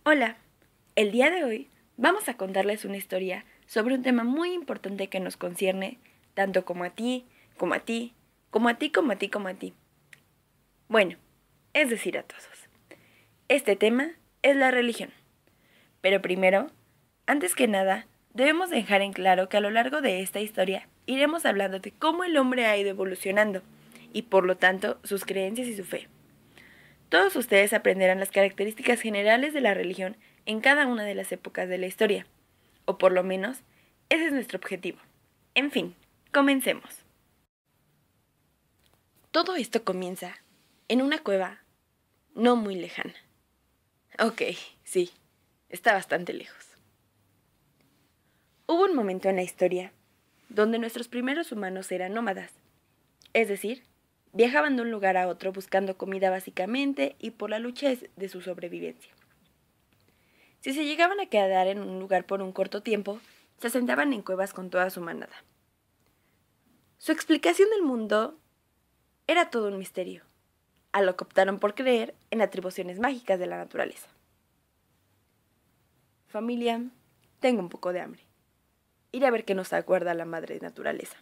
Hola, el día de hoy vamos a contarles una historia sobre un tema muy importante que nos concierne tanto como a ti, como a ti, como a ti, como a ti, como a ti. Bueno, es decir, a todos. Este tema es la religión. Pero primero, antes que nada, debemos dejar en claro que a lo largo de esta historia iremos hablando de cómo el hombre ha ido evolucionando y por lo tanto sus creencias y su fe. Todos ustedes aprenderán las características generales de la religión en cada una de las épocas de la historia, o por lo menos, ese es nuestro objetivo. En fin, comencemos. Todo esto comienza en una cueva no muy lejana. Ok, sí, está bastante lejos. Hubo un momento en la historia donde nuestros primeros humanos eran nómadas, es decir, viajaban de un lugar a otro buscando comida básicamente y por la lucha de su sobrevivencia. Si se llegaban a quedar en un lugar por un corto tiempo, se asentaban en cuevas con toda su manada. Su explicación del mundo era todo un misterio, a lo que optaron por creer en atribuciones mágicas de la naturaleza. Familia, tengo un poco de hambre. Iré a ver qué nos aguarda la madre naturaleza.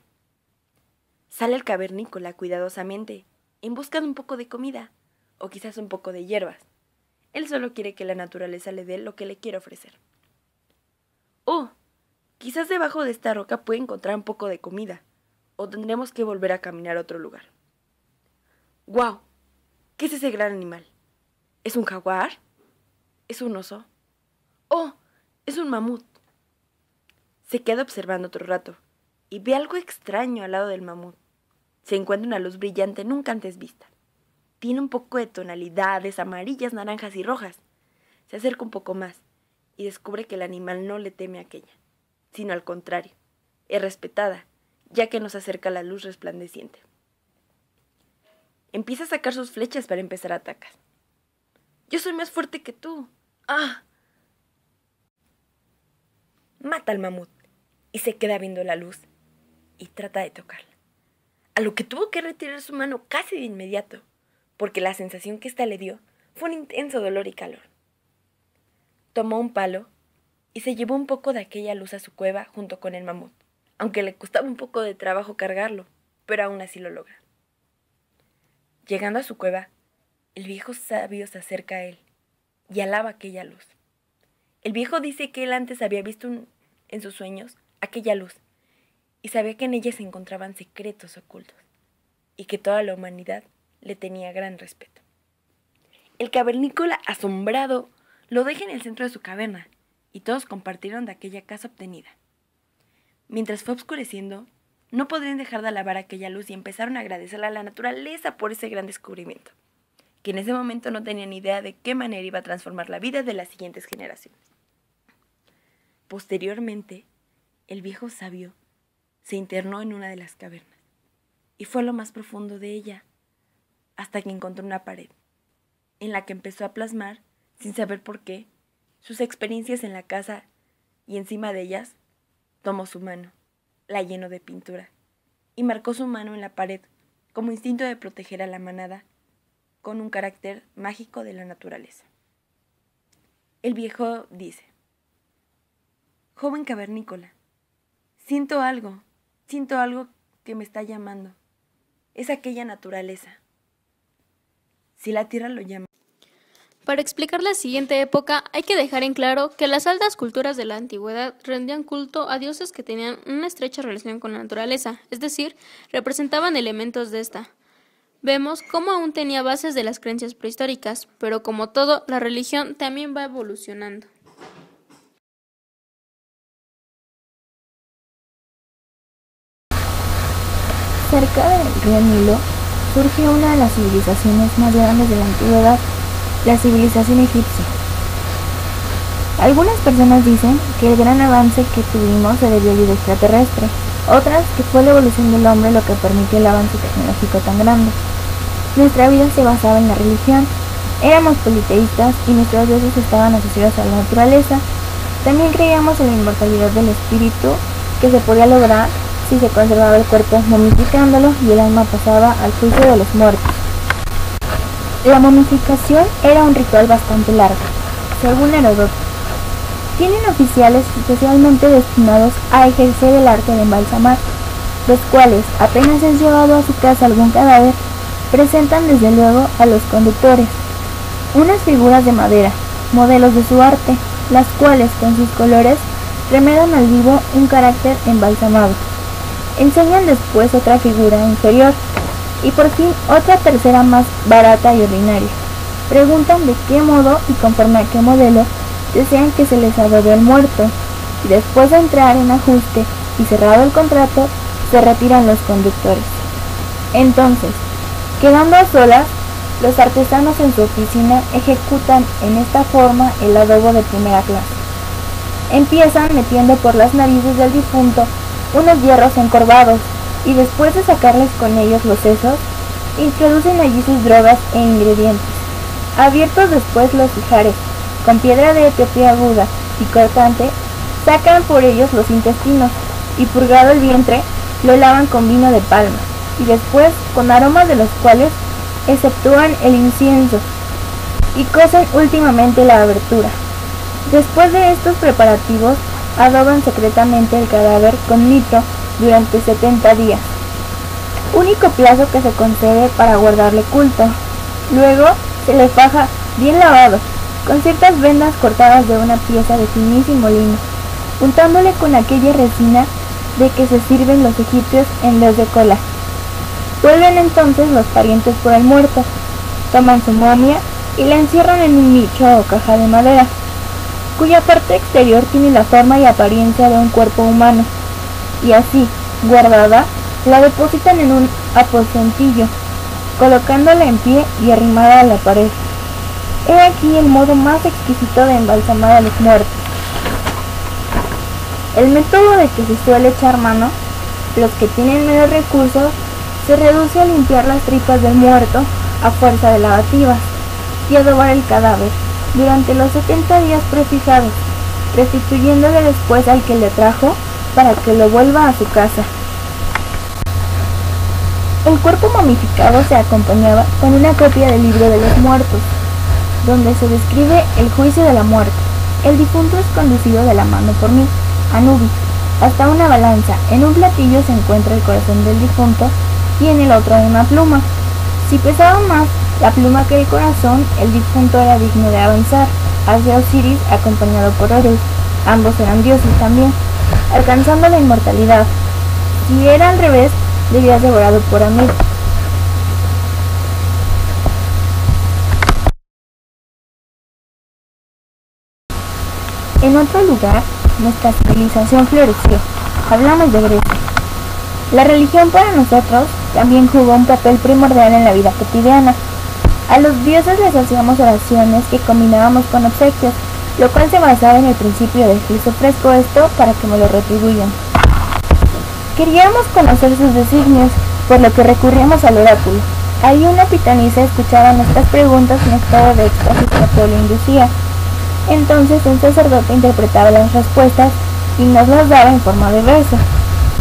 Sale el cavernícola cuidadosamente, en busca de un poco de comida, o quizás un poco de hierbas. Él solo quiere que la naturaleza le dé lo que le quiere ofrecer. Oh, quizás debajo de esta roca puede encontrar un poco de comida, o tendremos que volver a caminar a otro lugar. ¡Guau! ¿Qué es ese gran animal? ¿Es un jaguar? ¿Es un oso? ¡Oh! Es un mamut. Se queda observando otro rato, y ve algo extraño al lado del mamut. Se encuentra una luz brillante nunca antes vista. Tiene un poco de tonalidades amarillas, naranjas y rojas. Se acerca un poco más y descubre que el animal no le teme a aquella, sino al contrario, es respetada, ya que nos acerca la luz resplandeciente. Empieza a sacar sus flechas para empezar a atacar. ¡Yo soy más fuerte que tú! ¡Ah! Mata al mamut y se queda viendo la luz y trata de tocarla. A lo que tuvo que retirar su mano casi de inmediato, porque la sensación que ésta le dio fue un intenso dolor y calor. Tomó un palo y se llevó un poco de aquella luz a su cueva junto con el mamut, aunque le costaba un poco de trabajo cargarlo, pero aún así lo logra. Llegando a su cueva, el viejo sabio se acerca a él y alaba aquella luz. El viejo dice que él antes había visto en sus sueños aquella luz y sabía que en ella se encontraban secretos ocultos y que toda la humanidad le tenía gran respeto. El cavernícola, asombrado, lo deja en el centro de su caverna y todos compartieron de aquella casa obtenida. Mientras fue oscureciendo, no podrían dejar de alabar aquella luz y empezaron a agradecerle a la naturaleza por ese gran descubrimiento, que en ese momento no tenían idea de qué manera iba a transformar la vida de las siguientes generaciones. Posteriormente, el viejo sabio se internó en una de las cavernas y fue a lo más profundo de ella hasta que encontró una pared en la que empezó a plasmar, sin saber por qué, sus experiencias en la casa y encima de ellas tomó su mano, la llenó de pintura y marcó su mano en la pared como instinto de proteger a la manada con un carácter mágico de la naturaleza. El viejo dice: «Joven cavernícola, siento algo que me está llamando. Es aquella naturaleza. Si la tierra lo llama». Para explicar la siguiente época, hay que dejar en claro que las altas culturas de la antigüedad rendían culto a dioses que tenían una estrecha relación con la naturaleza, es decir, representaban elementos de esta. Vemos cómo aún tenía bases de las creencias prehistóricas, pero como todo, la religión también va evolucionando. Cerca del río Nilo surge una de las civilizaciones más grandes de la antigüedad, la civilización egipcia. Algunas personas dicen que el gran avance que tuvimos se debió a ayuda extraterrestre, otras que fue la evolución del hombre lo que permitió el avance tecnológico tan grande. Nuestra vida se basaba en la religión, éramos politeístas y nuestros dioses estaban asociados a la naturaleza. También creíamos en la inmortalidad del espíritu, que se podía lograr si se conservaba el cuerpo momificándolo y el alma pasaba al juicio de los muertos. La momificación era un ritual bastante largo. según Heródoto. Tienen oficiales especialmente destinados a ejercer el arte de embalsamar, los cuales, apenas es llevado a su casa algún cadáver, presentan desde luego a los conductores unas figuras de madera, modelos de su arte, las cuales con sus colores remedan al vivo un carácter embalsamado. Enseñan después otra figura inferior y por fin otra tercera más barata y ordinaria. Preguntan de qué modo y conforme a qué modelo desean que se les adobe el muerto, y después de entrar en ajuste y cerrado el contrato, se retiran los conductores. Entonces, quedando a solas, los artesanos en su oficina ejecutan en esta forma el adobo de primera clase. Empiezan metiendo por las narices del difunto unos hierros encorvados y después de sacarles con ellos los sesos, introducen allí sus drogas e ingredientes. Abiertos después los ijares, con piedra de Etiopía aguda y cortante, sacan por ellos los intestinos y purgado el vientre, lo lavan con vino de palma y después con aromas de los cuales exceptúan el incienso y cosen últimamente la abertura. Después de estos preparativos, adoban secretamente el cadáver con nitro durante 70 días, único plazo que se concede para guardarle culto. Luego se le faja bien lavado, con ciertas vendas cortadas de una pieza de finísimo lino, untándole con aquella resina de que se sirven los egipcios en vez de cola. Vuelven entonces los parientes por el muerto, toman su momia y la encierran en un nicho o caja de madera, cuya parte exterior tiene la forma y apariencia de un cuerpo humano, y así, guardada, la depositan en un aposentillo, colocándola en pie y arrimada a la pared. He aquí el modo más exquisito de embalsamar a los muertos. El método de que se suele echar mano, los que tienen menos recursos, se reduce a limpiar las tripas del muerto a fuerza de lavativas y adobar el cadáver durante los 70 días prefijados, restituyéndole después al que le trajo para que lo vuelva a su casa. El cuerpo momificado se acompañaba con una copia del libro de los muertos, donde se describe el juicio de la muerte. El difunto es conducido de la mano por mí, Anubis, hasta una balanza. En un platillo se encuentra el corazón del difunto y en el otro una pluma. Si pesaba más la pluma que el corazón, el difunto era digno de avanzar hacia Osiris acompañado por Horus. Ambos eran dioses también, alcanzando la inmortalidad. Si era al revés, debía ser devorado por Anubis. En otro lugar, nuestra civilización floreció. Hablamos de Grecia. La religión para nosotros también jugó un papel primordial en la vida cotidiana. A los dioses les hacíamos oraciones que combinábamos con obsequios, lo cual se basaba en el principio de les ofrezco esto para que me lo retribuyan. Queríamos conocer sus designios, por lo que recurríamos al oráculo. Ahí una pitonisa escuchaba nuestras preguntas en estado de éxtasis que lo inducía. Entonces un sacerdote interpretaba las respuestas y nos las daba en forma de verso.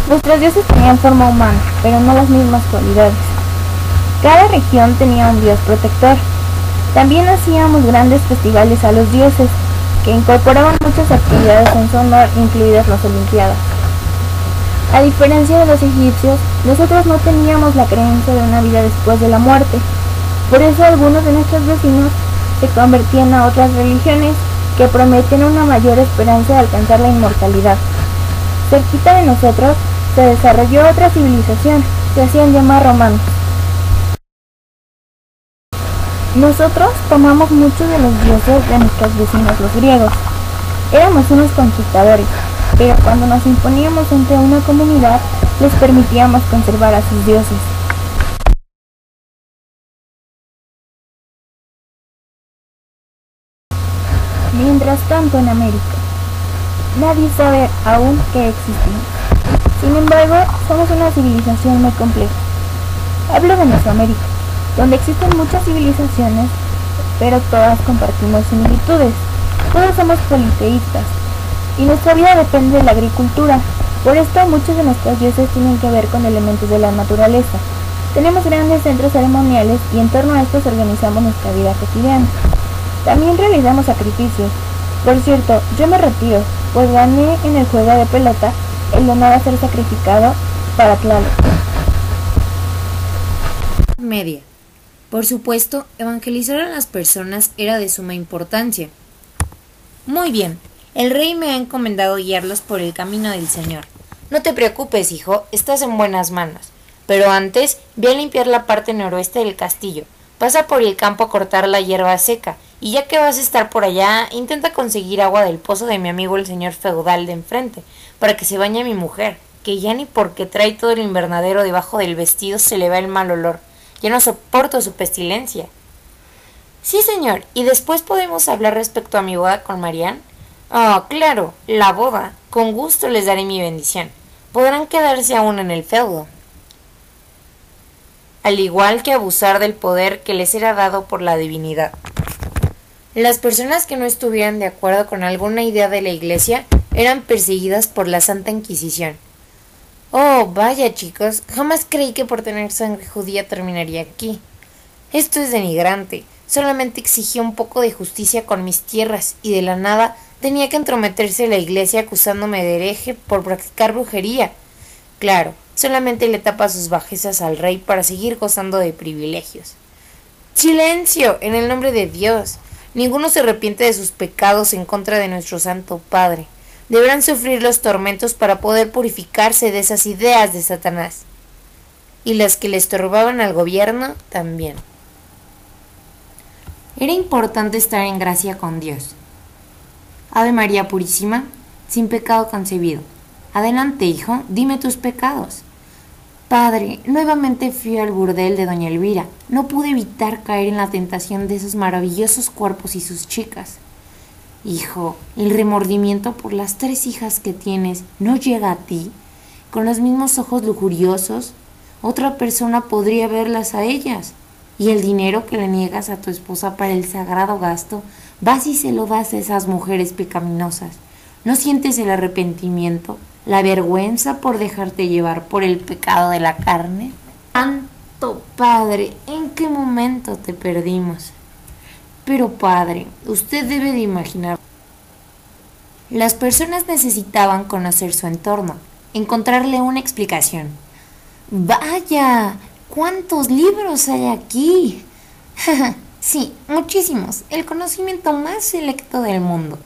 Nuestros dioses tenían forma humana, pero no las mismas cualidades. Cada región tenía un dios protector. También hacíamos grandes festivales a los dioses, que incorporaban muchas actividades en su honor, incluidas las olimpiadas. A diferencia de los egipcios, nosotros no teníamos la creencia de una vida después de la muerte. Por eso algunos de nuestros vecinos se convertían a otras religiones que prometen una mayor esperanza de alcanzar la inmortalidad. Cerquita de nosotros se desarrolló otra civilización, se hacían llamar romanos. Nosotros tomamos muchos de los dioses de nuestros vecinos los griegos. Éramos unos conquistadores, pero cuando nos imponíamos entre una comunidad, les permitíamos conservar a sus dioses. Mientras tanto en América, nadie sabe aún que existimos. Sin embargo, somos una civilización muy compleja. Hablo de Mesoamérica, donde existen muchas civilizaciones, pero todas compartimos similitudes. Todos somos politeístas, y nuestra vida depende de la agricultura. Por esto, muchos de nuestros dioses tienen que ver con elementos de la naturaleza. Tenemos grandes centros ceremoniales y en torno a estos organizamos nuestra vida cotidiana. También realizamos sacrificios. Por cierto, yo me retiro, pues gané en el juego de pelota el honor a ser sacrificado para Tlaloc. Media. Por supuesto, evangelizar a las personas era de suma importancia. Muy bien, el rey me ha encomendado guiarlos por el camino del Señor. No te preocupes, hijo, estás en buenas manos. Pero antes, ve a limpiar la parte noroeste del castillo. Pasa por el campo a cortar la hierba seca, y ya que vas a estar por allá, intenta conseguir agua del pozo de mi amigo el señor feudal de enfrente, para que se bañe mi mujer, que ya ni porque trae todo el invernadero debajo del vestido se le va el mal olor. Ya no soporto su pestilencia. Sí, señor, y después podemos hablar respecto a mi boda con Marianne. Oh, claro, la boda. Con gusto les daré mi bendición. Podrán quedarse aún en el feudo. Al igual que abusar del poder que les era dado por la divinidad. Las personas que no estuvieran de acuerdo con alguna idea de la Iglesia eran perseguidas por la Santa Inquisición. Oh, vaya chicos, jamás creí que por tener sangre judía terminaría aquí. Esto es denigrante. Solamente exigía un poco de justicia con mis tierras y de la nada tenía que entrometerse la Iglesia acusándome de hereje por practicar brujería. Claro, solamente le tapa sus bajezas al rey para seguir gozando de privilegios. ¡Silencio! En el nombre de Dios. Ninguno se arrepiente de sus pecados en contra de nuestro Santo Padre. Deberán sufrir los tormentos para poder purificarse de esas ideas de Satanás. Y las que le estorbaban al gobierno también. Era importante estar en gracia con Dios. Ave María Purísima, sin pecado concebido. Adelante, hijo, dime tus pecados. Padre, nuevamente fui al burdel de doña Elvira. No pude evitar caer en la tentación de esos maravillosos cuerpos y sus chicas. Hijo, el remordimiento por las 3 hijas que tienes no llega a ti. Con los mismos ojos lujuriosos, otra persona podría verlas a ellas. Y el dinero que le niegas a tu esposa para el sagrado gasto, vas y se lo das a esas mujeres pecaminosas. ¿No sientes el arrepentimiento, la vergüenza por dejarte llevar por el pecado de la carne? Santo Padre, ¿en qué momento te perdimos? Pero Padre, usted debe de imaginar. Las personas necesitaban conocer su entorno, encontrarle una explicación. ¡Vaya! ¿Cuántos libros hay aquí? Sí, muchísimos. El conocimiento más selecto del mundo.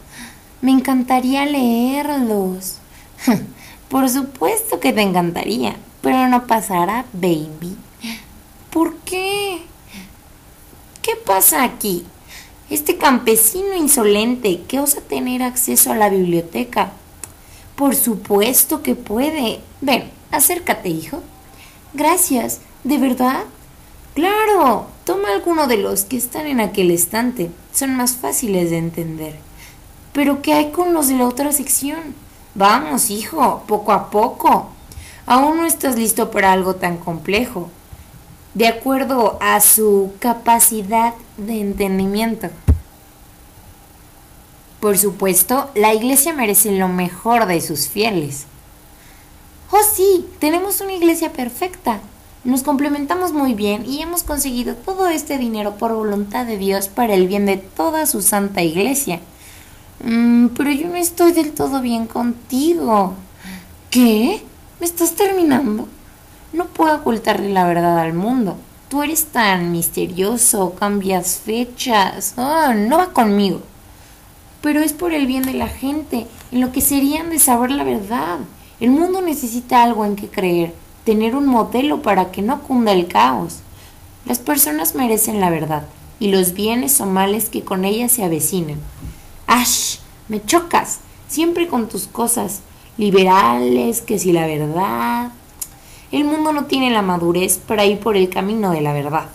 Me encantaría leerlos. Por supuesto que te encantaría, pero no pasará, baby. ¿Por qué? ¿Qué pasa aquí? Este campesino insolente que osa tener acceso a la biblioteca. Por supuesto que puede. Ven, acércate, hijo. Gracias. ¿De verdad? Claro. Toma alguno de los que están en aquel estante. Son más fáciles de entender. ¿Pero qué hay con los de la otra sección? Vamos, hijo, poco a poco. Aún no estás listo para algo tan complejo. De acuerdo a su capacidad de entendimiento. Por supuesto, la Iglesia merece lo mejor de sus fieles. Oh sí, tenemos una iglesia perfecta. Nos complementamos muy bien y hemos conseguido todo este dinero por voluntad de Dios para el bien de toda su santa iglesia. Pero yo no estoy del todo bien contigo. ¿Qué? ¿Me estás terminando? No puedo ocultarle la verdad al mundo. Tú eres tan misterioso, cambias fechas. No va conmigo. Pero es por el bien de la gente, en lo que serían de saber la verdad. El mundo necesita algo en que creer, tener un modelo para que no cunda el caos. Las personas merecen la verdad y los bienes o males que con ella se avecinen. ¡Ash! Me chocas, siempre con tus cosas liberales, que si la verdad. El mundo no tiene la madurez para ir por el camino de la verdad.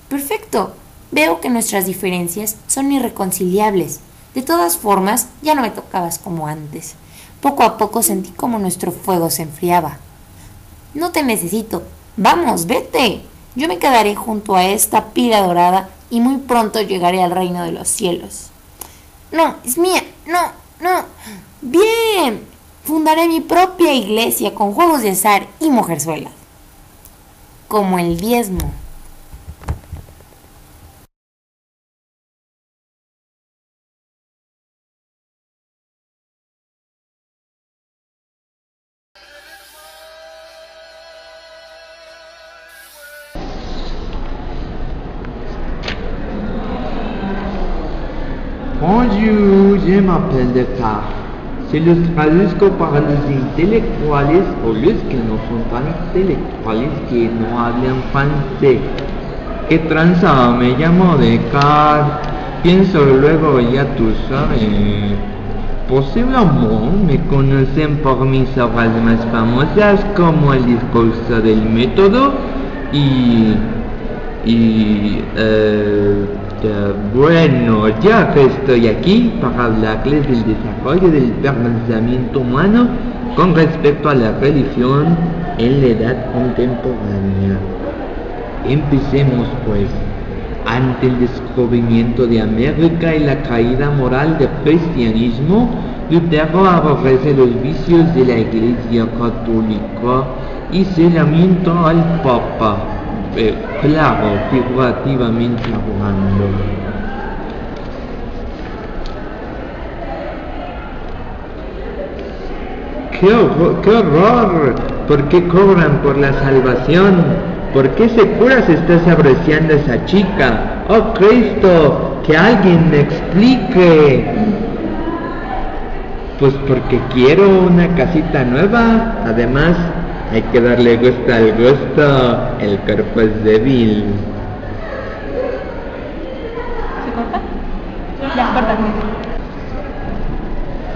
Perfecto, veo que nuestras diferencias son irreconciliables. De todas formas, ya no me tocabas como antes. Poco a poco sentí como nuestro fuego se enfriaba. No te necesito. Vamos, vete. Yo me quedaré junto a esta pila dorada y muy pronto llegaré al reino de los cielos. No, es mía. No. Bien. Fundaré mi propia iglesia con juegos de azar y mujerzuelas. Como el diezmo. Bonjour, je m'appelle Descartes. Se los traduzco para los intelectuales o los que no son tan intelectuales que no hablan francés. ¿Qué tranza? Me llamo Descartes. Pienso luego ya tú sabes. Posiblemente me conocen por mis obras más famosas como el discurso del método y bueno, ya que estoy aquí para hablarles del desarrollo del pensamiento humano con respecto a la religión en la edad contemporánea. Empecemos pues. Ante el descubrimiento de América y la caída moral del cristianismo, Lutero aborrece los vicios de la Iglesia católica y se lamenta al Papa, claro, figurativamente hablando. ¡Qué horror! ¿Por qué cobran por la salvación? ¿Por qué segura se está saboreando esa chica? ¡Oh, Cristo! ¡Que alguien me explique! Pues porque quiero una casita nueva. Además, hay que darle gusto al gusto. El cuerpo es débil. ¿Se corta? Ya, corta.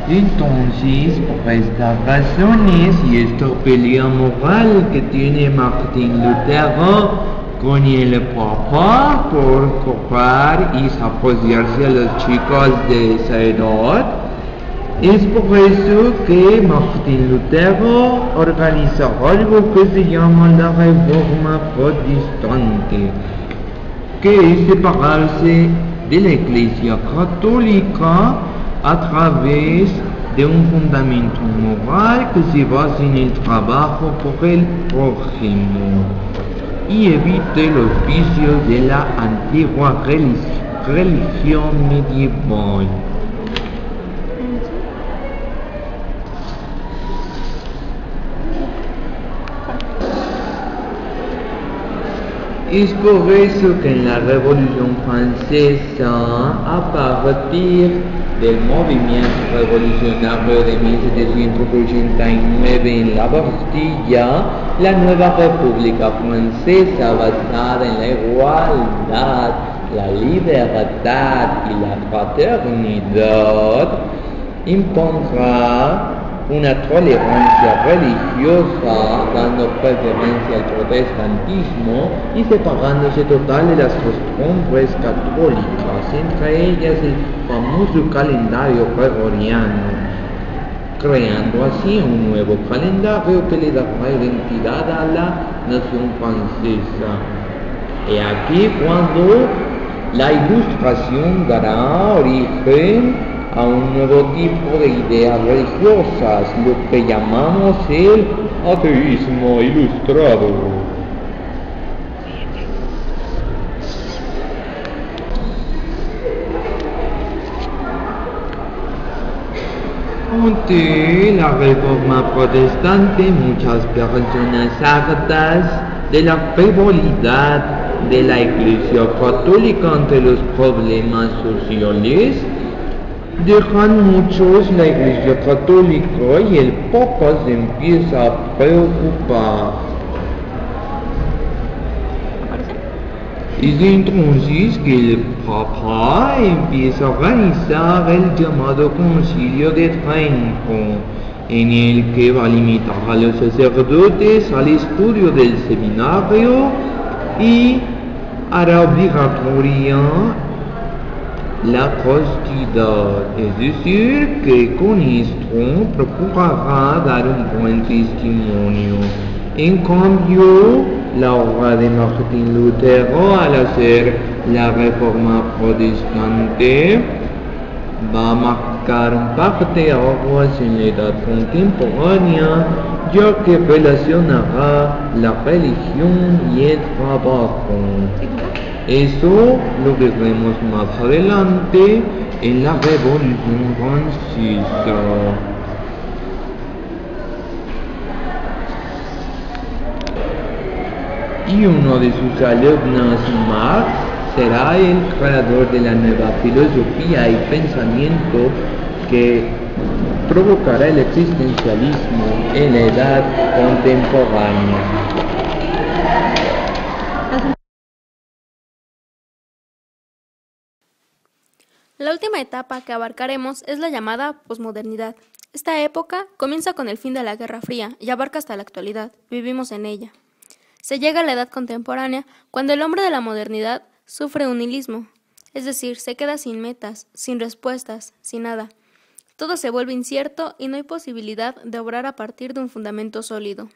Entonces, por estas razones y esta pelea moral que tiene Martín Lutero con el Papa por cobrar y apoyarse a los chicos de esa edad, es por eso que Martín Lutero organiza algo que se llama la Reforma Protestante, que es separarse de la Iglesia Católica a través de un fundamento moral que se basa en el trabajo por el prójimo y evite los vicios de la antigua religión medieval. Es por eso que en la Revolución Francesa, a partir del movimiento revolucionario de 1789 en la Bastilla, la nueva República Francesa, basada en la igualdad, la libertad y la fraternidad, impondrá una tolerancia religiosa, dando preferencia al protestantismo y separándose total de las costumbres católicas, entre ellas el famoso calendario gregoriano, creando así un nuevo calendario que le dará identidad a la nación francesa. Y aquí cuando la Ilustración dará origen a un nuevo tipo de ideas religiosas, lo que llamamos el ateísmo ilustrado. Ante la Reforma Protestante, muchas personas hartas de la frivolidad de la Iglesia Católica ante los problemas sociales, dejan muchos la Iglesia Católica y el Papa se empieza a preocupar. Es entonces que el Papa empieza a organizar el llamado Concilio de Trento, en el que va a limitar a los sacerdotes al estudio del seminario y hará obligatoria la castidad, es decir, que con esto procurará dar un buen testimonio. En cambio, la obra de Martín Lutero al hacer la Reforma Protestante va a marcar un parteaguas en la edad contemporánea, ya que relacionará la religión y el trabajo. Eso lo veremos más adelante en la Revolución Francesa. Y uno de sus alumnos, Marx, será el creador de la nueva filosofía y pensamiento que provocará el existencialismo en la edad contemporánea. La última etapa que abarcaremos es la llamada posmodernidad. Esta época comienza con el fin de la Guerra Fría y abarca hasta la actualidad. Vivimos en ella. Se llega a la edad contemporánea cuando el hombre de la modernidad sufre un nihilismo, es decir, se queda sin metas, sin respuestas, sin nada. Todo se vuelve incierto y no hay posibilidad de obrar a partir de un fundamento sólido.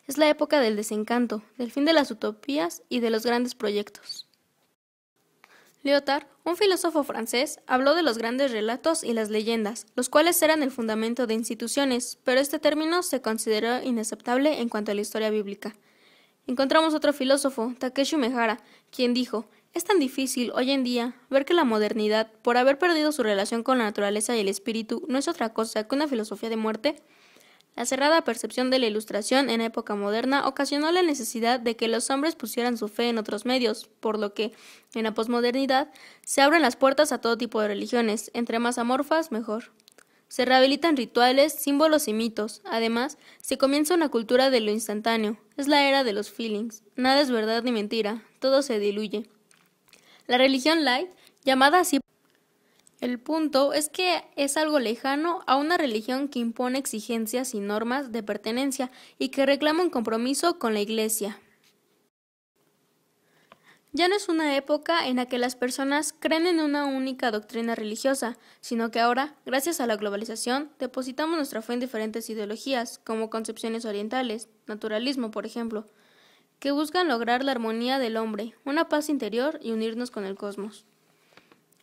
Es la época del desencanto, del fin de las utopías y de los grandes proyectos. Lyotard, un filósofo francés, habló de los grandes relatos y las leyendas, los cuales eran el fundamento de instituciones, pero este término se consideró inaceptable en cuanto a la historia bíblica. Encontramos otro filósofo, Takeshi Umehara, quien dijo: «Es tan difícil hoy en día ver que la modernidad, por haber perdido su relación con la naturaleza y el espíritu, no es otra cosa que una filosofía de muerte». La cerrada percepción de la Ilustración en época moderna ocasionó la necesidad de que los hombres pusieran su fe en otros medios, por lo que, en la posmodernidad, se abren las puertas a todo tipo de religiones, entre más amorfas, mejor. Se rehabilitan rituales, símbolos y mitos. Además, se comienza una cultura de lo instantáneo. Es la era de los feelings. Nada es verdad ni mentira. Todo se diluye. La religión light, llamada así. El punto es que es algo lejano a una religión que impone exigencias y normas de pertenencia y que reclama un compromiso con la Iglesia. Ya no es una época en la que las personas creen en una única doctrina religiosa, sino que ahora, gracias a la globalización, depositamos nuestra fe en diferentes ideologías, como concepciones orientales, naturalismo, por ejemplo, que buscan lograr la armonía del hombre, una paz interior y unirnos con el cosmos.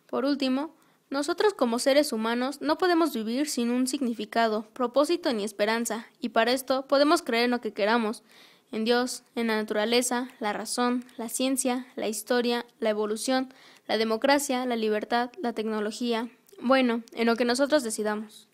Por último, nosotros como seres humanos no podemos vivir sin un significado, propósito ni esperanza, y para esto podemos creer en lo que queramos, en Dios, en la naturaleza, la razón, la ciencia, la historia, la evolución, la democracia, la libertad, la tecnología, bueno, en lo que nosotros decidamos.